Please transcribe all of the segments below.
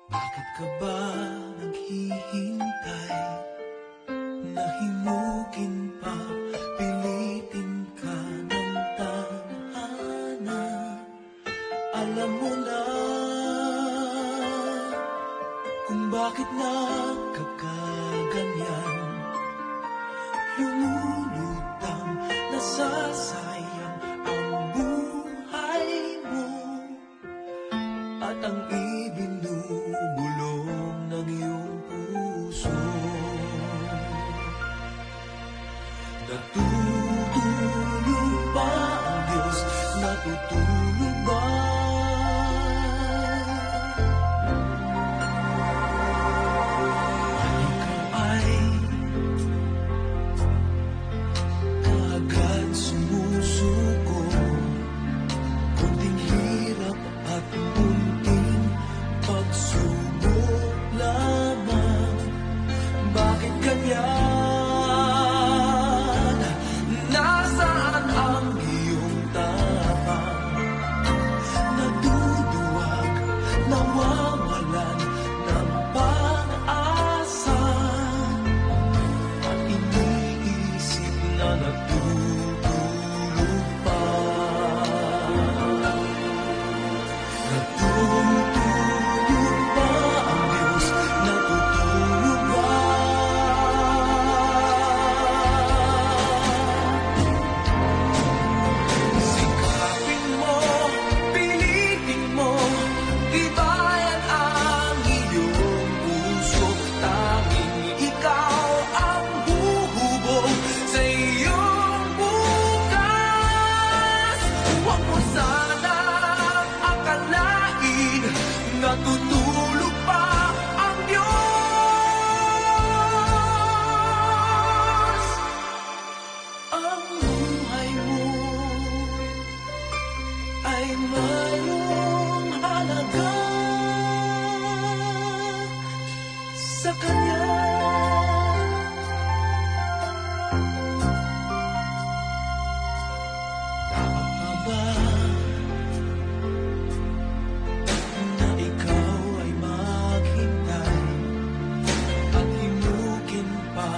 Bakit ka ba naghihintay? Nahimukin pa, pilitin ka ng tadhana. Alam mo na kung bakit nagkakaganyan. Lumulutang, nasasayang ang buhay mo at ang ibinubulong ng iyong puso. Natutulog ba ang Diyos? Natutulog ba? At ikaw ay kaagad sumusuko. Kunting hirap at munting pagsubok lamang. Bakit ganyan? Nasaan ang iyong tapang? Naduduwag, nawawalan ng pag-asa, at iniisip na natutulog pa. Natutulog ba ang Diyos? Natutulog ba? Sikapin mo, pilitin mo, tibayan ang iyong puso. Tanging ikaw ang huhubog sa iyong bukas. Huwag mo sanang akalain natutulog pa ang Diyos. Ang buhay mo ay mayroong halaga sa Kanya. Tama ba na ikaw ay maghintay at himukin pa,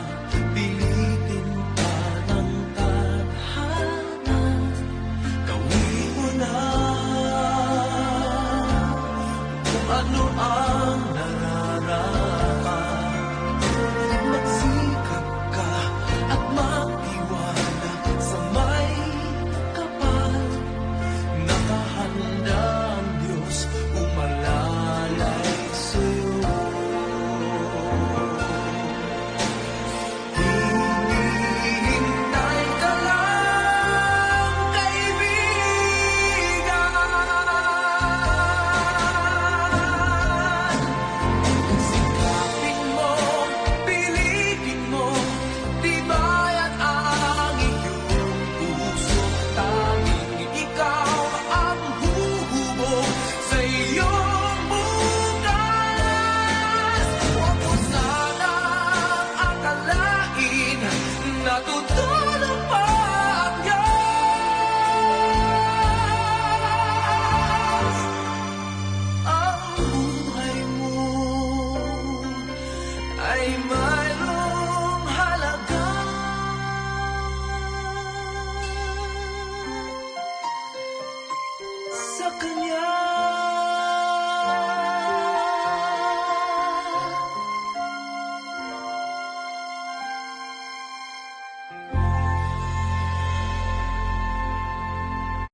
pilitin pa ng tadhana? Gawin mo na kung ano ang nararapat. Magsikap ka at magtiwala sa may kapal. Nakahanda ang Diyos umalalay sa'yo. Hinihintay ka lang, kaibigan. Sikapin mo, pilitin mo, tibayan ang iyong puso. Tanging ikaw ang huhubog sa iyong bukas. Huwag mo sanang akalain natutulog pa ang Diyos. Ang buhay mo ay mayroong halaga sa Kanya.